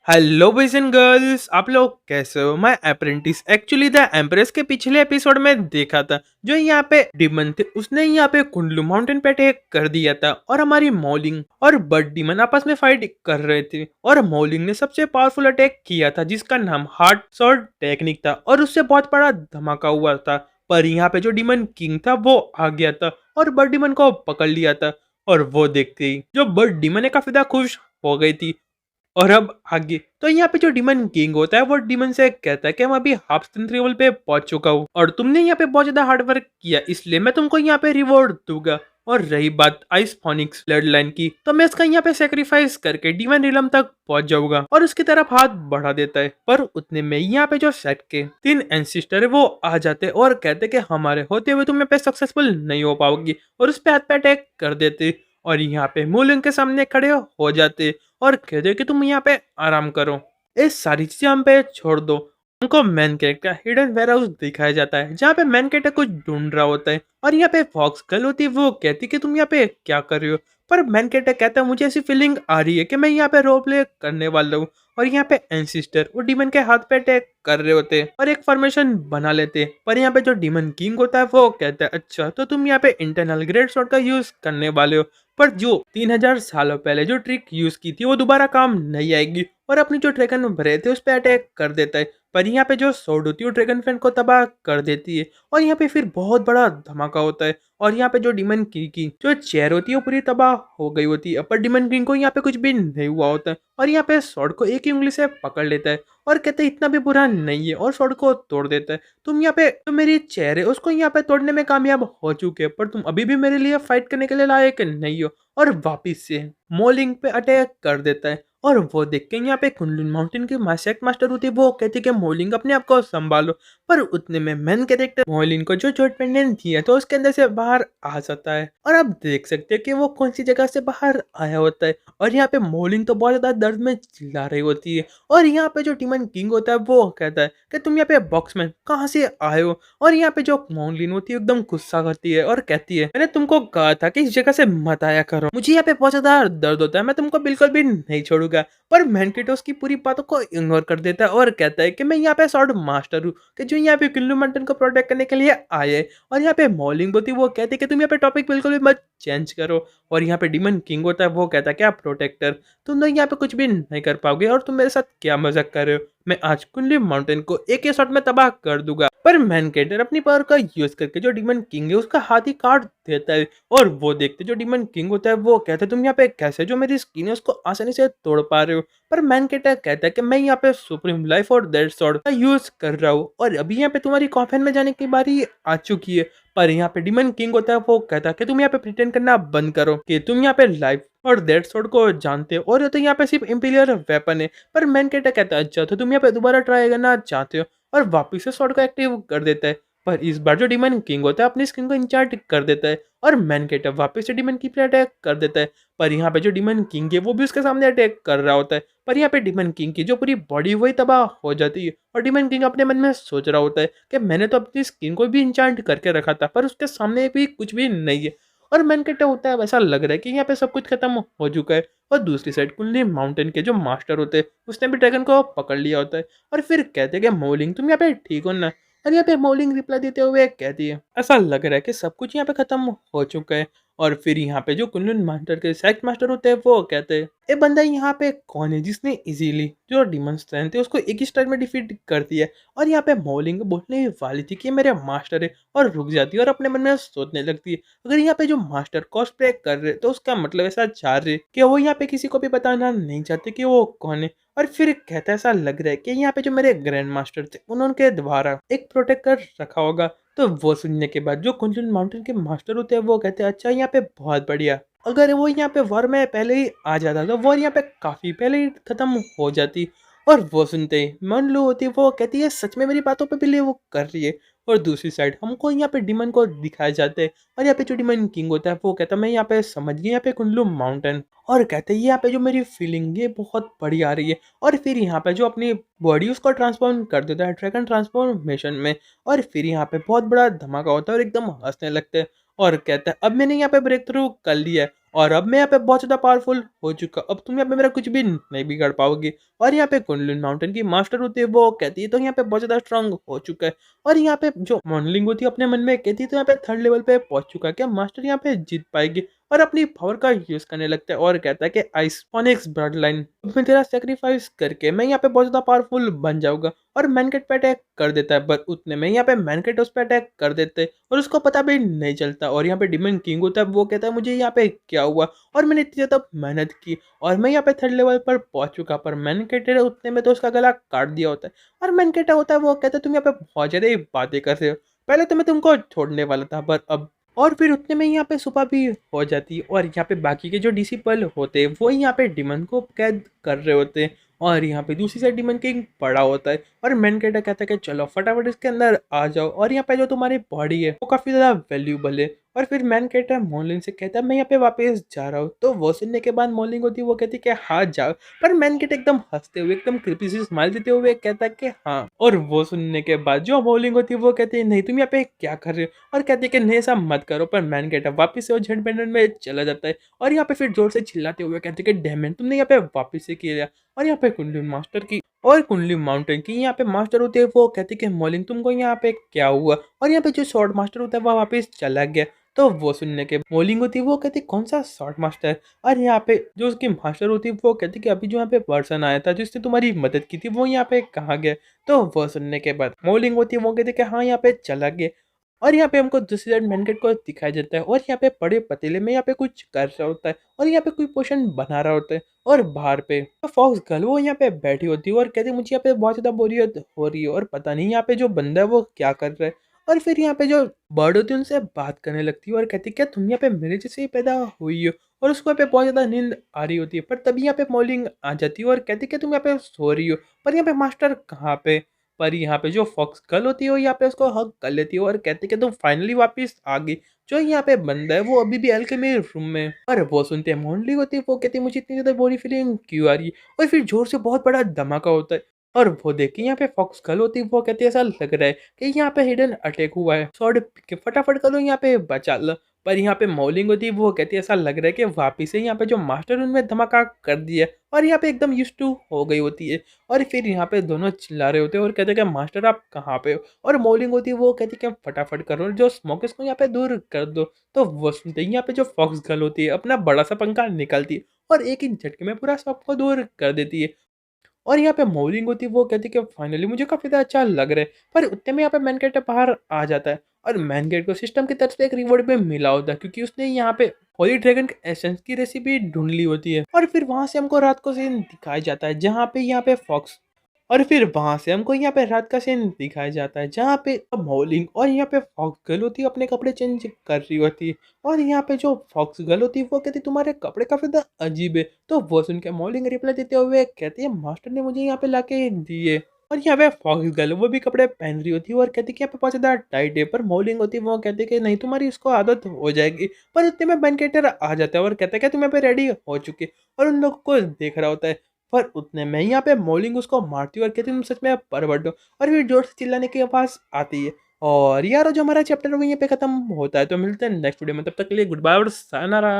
Hello boys and girls, आप लोग कैसे हो। मैं अप्रेंटिस एक्चुअली द एम्प्रेस के पिछले एपिसोड में देखा था। जो यहाँ पे डिमन थे उसने यहाँ पे कुंडलू माउंटेन पे अटैक कर दिया था और हमारी मॉलिंग और बट डिमन आपस में फाइट कर रहे थे और मॉलिंग ने सबसे पावरफुल अटैक किया था जिसका नाम हार्ट शॉट टेक्निक था और उससे बहुत बड़ा धमाका हुआ था। पर यहाँ पे जो डिमन किंग था वो आ गया था और बट डिमन को पकड़ लिया था। और वो देखते ही जो बट डिमन है काफी ज्यादा खुश हो गई थी। और अब आगे तो यहाँ पे जो डिमन किंग होता है वो डिमन से कहता है कि मैं अभी हाफ स्ट्रेंथ लेवल पे पहुंच चुका हूँ और तुमने यहाँ पे बहुत ज्यादा हार्ड वर्क किया इसलिए मैं तुमको यहाँ पे रिवॉर्ड दूंगा। और रही बात आइस फोनिक्स ब्लड लाइन की तो मैं इसका यहाँ पे सेक्रीफाइस करके डिवाइन रिलम तक पहुंच जाऊंगा और उसकी तरफ हाथ बढ़ा देता है। पर उतने में यहाँ पे जो सेट के 3 एंसिस्टर है वो आ जाते और कहते कि हमारे होते हुए तुम यहाँ पे सक्सेसफुल नहीं हो पाओगी और उस पे हाथ पे अटैक कर देते। और यहाँ पे मूलिंग के सामने खड़े हो जाते और कह दे कि तुम यहाँ पे आराम करो, ये सारी चीजें हम पे छोड़ दो। उनको main character hidden warehouse दिखाया जाता है जहाँ पे मैन कैरेक्टर कुछ ढूंढ रहा होता है और यहाँ पे फॉक्स गर्ल होती है वो कहती है कि तुम यहाँ पे क्या कर रहे हो। पर मैन कैरेक्टर कहता है मुझे ऐसी फीलिंग आ रही है कि मैं यहाँ पे रोल प्ले करने वाला हूँ। और यहाँ पे एंसिस्टर वो डीमन के हाथ पे अटैक कर रहे होते हैं और एक फॉर्मेशन बना लेते हैं। पर यहाँ पे जो डीमन किंग होता है वो कहता है अच्छा तो तुम यहाँ पे इंटरनल ग्रेड शॉट का यूज करने वाले हो, पर जो 3000 सालों पहले जो ट्रिक यूज की थी वो दोबारा काम नहीं आएगी। और अपनी जो ड्रैगन ब्रेथ है उस पर अटैक कर देता है। पर यहाँ पे जो सोड होती है वो ड्रैगन फ्रेंड को तबाह कर देती है और यहाँ पे फिर बहुत बड़ा धमाका होता है। और यहाँ पे जो डिमन किंग की जो चेयर होती है वो पूरी तबाह हो गई होती है, पर डिमन किंग को यहाँ पे कुछ भी नहीं हुआ होता है। और यहाँ पे स्वॉर्ड को एक ही उंगली से पकड़ लेता है और कहते हैं इतना भी बुरा नहीं है और स्वॉर्ड को तोड़ देता है। तुम यहाँ पे जो मेरी चेयर है उसको यहाँ पे तोड़ने में कामयाब हो चुके हैं पर तुम अभी भी मेरे लिए फाइट करने के लिए लायक नहीं हो। और वापिस से मोलिंग पे अटैक कर देता है और वो देख के यहाँ पे कुनलुन माउंटेन की मास्टर मास्टर होती है वो कहती है कि मोलिंग अपने आप को संभालो। पर उतने में मैन कैरेक्टर मोलिंग को जो चोट पेंडेंट थी है तो उसके अंदर से बाहर आ जाता है और आप देख सकते हैं कि वो कौन सी जगह से बाहर आया होता है। और यहाँ पे मोलिंग तो बहुत ज्यादा दर्द में चिल्ला रही होती है और यहाँ पे जो टिमन किंग होता है वो कहता है कि तुम यहाँ पे बॉक्स में कहाँ से आए हो। और यहाँ पे जो मोलिन होती है एकदम गुस्सा करती है और कहती है मैंने तुमको कहा था कि इस जगह से मत आया करो, मुझे यहाँ पे बहुत ज्यादा दर्द होता है, मैं तुमको बिल्कुल भी नहीं छोड़ूंगा। पर मैनकेटो उसकी पूरी बातों को इग्नोर कर देता है और कहता है कि मैं यहाँ पे सॉर्ड मास्टर हूँ कि जो यहाँ पे किल्लू मंटन को प्रोटेक्ट करने के लिए आए। और यहाँ पे मॉलिंग होती है वो कहती है कि तुम यहाँ पे टॉपिक बिल्कुल भी मत चेंज करो। और यहाँ पे डिमन किंग होता है वो कहता है क्या प्रोटेक्टर, तुम लोग यहाँ पे कुछ भी नहीं कर पाओगे और तुम मेरे साथ क्या मजाक कर रहे हो, मैं आज कुंडली माउंटेन को एक ही शॉट में तबाह कर दूंगा। पर मैनकेटर अपनी पावर का यूज करके जो डिमन किंग है उसका हाथ ही काट देता है। और वो देखते जो डिमन किंग होता है वो कहता है तुम यहाँ पे कैसे जो मेरी स्किन है उसको आसानी से तोड़ पा रहे हो। पर मैनकेटर कहता है कि मैं यहाँ पे सुप्रीम लाइफ और डेड स्वॉर्ड का यूज कर रहा हूँ और अभी यहाँ पे तुम्हारी कॉफिन में जाने की बारी आ चुकी है। पर यहाँ पे डिमन किंग होता है वो कहता है कि तुम यहाँ पे प्रिटेंड करना बंद करो कि तुम यहाँ पे लाइफ और डेड स्वॉर्ड को जानते हो और ये तो यहाँ पे सिर्फ इंपीरियर वेपन है। पर मैनकेटर कहता है अच्छा तो तुम यहाँ पे दोबारा ट्राई करना चाहते हो और वापिस से स्वॉर्ड को एक्टिव कर देता है। पर इस बार जो डिमन किंग होता है अपनी स्किन को इंचार्ट कर देता है और मैनकेटर वापस से डिमन की पे अटैक कर देता है। पर यहाँ पे जो डिमन किंग है वो भी उसके सामने अटैक कर रहा होता है। पर यहाँ पे डिमन किंग की जो पूरी बॉडी वही तबाह हो जाती है और डिमन किंग अपने मन में सोच रहा होता है कि मैंने तो अपनी स्किन को भी इंचार्ट करके रखा था पर उसके सामने भी कुछ भी नहीं है। और मैनकेटर होता है वैसा लग रहा है कि यहाँ पे सब कुछ खत्म हो चुका है। और दूसरी साइड कुंडली माउंटेन के जो मास्टर होते हैं उसने भी ड्रैगन को पकड़ लिया होता है और फिर कहते हैं कि मोलिंग तुम यहाँ पे ठीक हो ना। और यहाँ पे मोलिंग रिप्लाई देते हुए कहती है ऐसा लग रहा है कि सब कुछ यहाँ पे खत्म हो चुका है। और फिर यहाँ पे जो कुंडली मास्टर के सेक्ट मास्टर होते हैं वो कहते हैं ये बंदा यहाँ पे कौन है जिसने इजीली जो डिमन स्ट्रेंथ है उसको एक ही स्टाइल में डिफीट कर दिया है। और यहाँ पे मोलिंग बोलने वाली थी कि ये मेरे मास्टर है और रुक जाती है और अपने मन में सोचने लगती है अगर यहाँ पे जो मास्टर कॉस्प्ले कर रहे तो उसका मतलब ऐसा चाह रहे कि वो यहाँ पे किसी को भी बताना नहीं चाहते कि वो कौन है। और फिर कहता ऐसा लग रहा है कि यहाँ पे जो मेरे ग्रैंड मास्टर थे उन्होंने द्वारा एक प्रोटेक्ट कर रखा होगा। तो वो सुनने के बाद जो कुंजन माउंटेन के मास्टर होते हैं वो कहते हैं अच्छा यहाँ पे बहुत बढ़िया, अगर वो यहाँ पे वॉर में पहले ही आ जाता तो वॉर यहाँ पे काफी पहले ही खत्म हो जाती। और वो सुनते ही मन लो होती है वो कहती है सच में मेरी बातों पे बिलीव वो कर रही है। और दूसरी साइड हमको यहाँ पे डिमन को दिखाया जाता है और यहाँ पे जो डिमन किंग होता है वो कहता है मैं यहाँ पे समझ गया यहाँ पे कुंडलू माउंटेन और कहते हैं यहाँ पे जो मेरी फीलिंग है बहुत बड़ी आ रही है। और फिर यहाँ पे जो अपनी बॉडी उसको ट्रांसफॉर्म कर देता है ड्रैगन ट्रांसफॉर्मेशन में। और फिर यहाँ पे बहुत बड़ा धमाका होता है और एकदम हंसने लगते हैं और कहता है अब मैंने यहाँ पे ब्रेक थ्रू कर लिया है और अब मैं यहाँ पे बहुत ज़्यादा पावरफुल हो चुका, अब तुम यहाँ पे मेरा कुछ भी नहीं बिगाड़ पाओगे। और यहाँ पे कुंडलिन माउंटेन की मास्टर होती है वो कहती है तो यहाँ पे बहुत ज़्यादा स्ट्रांग हो चुका है। और यहाँ पे जो मॉर्निंग होती है अपने मन में कहती है तो यहाँ पे थर्ड लेवल पे पहुंच चुका है, क्या मास्टर यहाँ पे जीत पाएगी। और अपनी पावर का यूज करने लगता है और कहता है कि आइसोनिक्स ब्लड लाइन में तेरा सेक्रीफाइस करके मैं यहाँ पे बहुत ज्यादा पावरफुल बन जाऊंगा। और मैनकेट पे अटैक कर देता है, पर उतने में यहाँ पे मैनकेट उस पर अटैक कर देते हैं और उसको पता भी नहीं चलता। और यहाँ पे डिमन किंग होता है वो कहता है मुझे यहाँ पे क्या हुआ और मैंने इतनी ज्यादा मेहनत की और मैं यहाँ पे थर्ड लेवल पर पहुंच चुका, पर मैनकेट उतने में तो उसका गला काट दिया होता है। और मैनकेट होता है वो कहता है तुम यहाँ पे बहुत ज्यादा ही बातें कर रहे हो, पहले तो मैं तुमको छोड़ने वाला था पर अब। और फिर उतने में यहाँ पे सुबह भी हो जाती है और यहाँ पे बाकी के जो डिसिपल होते हैं वो यहाँ पे डिमन को कैद कर रहे होते हैं। और यहाँ पे दूसरी साइड डिमन किंग पड़ा होता है और मैन कहता कहता है कि चलो फटाफट इसके अंदर आ जाओ और यहाँ पे जो तुम्हारी बॉडी है वो काफी ज्यादा वैल्यूबल है। और फिर मैन कहता है मोलिंग से कहता है मैं यहाँ पे वापस जा रहा हूँ, तो वो सुनने के बाद मोलिंग होती है वो कहती है कि हाँ जाओ। पर मैन कहता एकदम हंसते हुए एकदम क्रिपी सी स्माइल देते हुए कहता है कि हाँ। और वो सुनने के बाद जो मोलिंग होती है वो कहती है नहीं तुम यहाँ पे क्या कर रहे हो, और कहते हैं कि नहीं ऐसा मत करो। पर मैन कहता वापस से वो झंड बैंडन में चला जाता है और यहाँ पे फिर जोर से चिल्लाते हुए कहते हैं कि डैमेन तुमने यहाँ पे वापस से किया। और यहाँ पे कुंडली मास्टर की और कुंडली माउंटेन की यहाँ पे मास्टर होते हैं वो कहते हैं कि मॉलिंग तुमको यहाँ पे क्या हुआ। और यहाँ पे जो शॉर्ट मास्टर होता है वो वापस चला गया। तो वो सुनने के मॉलिंग होती है वो कहती है कौन सा शॉर्ट मास्टर। और यहाँ पे जो उसकी मास्टर होती है वो कहती है कि अभी जो यहाँ पे पर्सन आया था जिसने तुम्हारी मदद की थी वो यहाँ पे कहाँ गया। तो वो सुनने के बाद मॉलिंग होती है वो कहती है कि हाँ यहाँ पे चला गया। और यहाँ पे हमको दूसरी साइड मैनकेट को दिखाया जाता है और यहाँ पे बड़े पतीले में यहाँ पे कुछ कर रहा होता है और यहाँ पे कोई पोशन बना रहा होता है। और बाहर पे तो फॉक्स गर्ल वो यहाँ पे बैठी होती है और कहती है मुझे यहाँ पे बहुत ज्यादा बोरियत हो रही है और पता नहीं यहाँ पे जो बंदा है वो क्या कर रहा है। और फिर यहाँ पे जो बर्ड होती है उनसे बात करने लगती है और कहती है क्या तुम यहाँ पे मेरे जैसे ही पैदा हुई हो। और उसको यहाँ पे बहुत ज्यादा नींद आ रही होती है, पर तभी यहाँ पे मॉर्निंग आ जाती है और कहती है कि तुम यहाँ पे सो रही हो। पर यहाँ पे मास्टर कहाँ पे। पर यहाँ पे जो फॉक्स गर्ल होती है वो यहाँ पे उसको हक कर लेती है और कहती है कि तुम फाइनली वापस आ गई। जो यहाँ पे बंदा है वो अभी भी अल्केमी रूम में है। और वो सुनते हैं मोनली होती है वो कहती है मुझे इतनी ज्यादा बुरी फीलिंग क्यों आ रही है। और फिर जोर से बहुत बड़ा धमाका होता है और वो देख के यहाँ पे फॉक्स गर्ल होती है वो कहती है ऐसा लग रहा है कि यहाँ पे हिडन अटैक हुआ है, सॉर्ड के फटाफट करो यहाँ पे बचा लो। पर यहाँ पे मॉलिंग होती है वो कहती है ऐसा लग रहा है कि वापिस से यहाँ पे जो मास्टर उनमें धमाका कर दिया और यहाँ पे एकदम यूज टू हो गई होती है। और फिर यहाँ पे दोनों चिल्ला रहे होते हैं और कहते हैं कि मास्टर आप कहाँ पे हो। और मॉलिंग होती है वो कहती है कि फटाफट करो जो स्मोक इसको यहाँ पे दूर कर दो। तो वो सुनते ही यहाँ पे जो फॉक्स गर्ल होती है अपना बड़ा सा पंखा निकालती है और एक ही झटके में पूरा सबको दूर कर देती है। और यहाँ पे मॉर्निंग होती है वो कहती है कि फाइनली मुझे काफी ज़्यादा अच्छा लग रहा है। पर उतने में यहाँ पे मैन गेट बाहर आ जाता है और मैन गेट को सिस्टम की तरफ से एक रिवॉर्ड भी मिला होता है क्योंकि उसने यहाँ पे होली ड्रैगन के एसेंस की रेसिपी ढूंढ ली होती है। और फिर वहां से हमको रात को सीन दिखाया जाता है जहाँ पे यहाँ पे फॉक्स और फिर वहां से हमको यहाँ पे रात का सीन दिखाया जाता है जहाँ पे मॉलिंग और यहाँ पे फॉक्स गर्ल होती है अपने कपड़े चेंज कर रही होती है। और यहाँ पे जो फॉक्स गर्ल होती है वो कहती है तुम्हारे कपड़े काफी ज्यादा अजीब है। तो वो सुन के मॉलिंग रिप्लाई देते हुए कहती है मास्टर ने मुझे यहाँ पे लाके दिए। और यहाँ पे फॉक्स गर्ल वो भी कपड़े पहन रही होती है और कहती है कि यहाँ पे बहुत ज्यादा टाइट है। पर मॉलिंग होती है वो कहती है कि नहीं तुम्हारी इसको आदत हो जाएगी। पर उतने में बैंकेटर आ जाता है और कहता है कि तुम यहाँ पे रेडी हो चुके और उन लोगों को देख रहा होता है। पर उतने में यहाँ पे मॉलिंग उसको मारती है और कहती है तुम सच में परवट हो। और फिर जोर से चिल्लाने की आवाज आती है। और यार जो हमारा चैप्टर वहीं पे खत्म होता है, तो मिलते हैं नेक्स्ट वीडियो में, तब तक के लिए गुड बाय और सायनारा।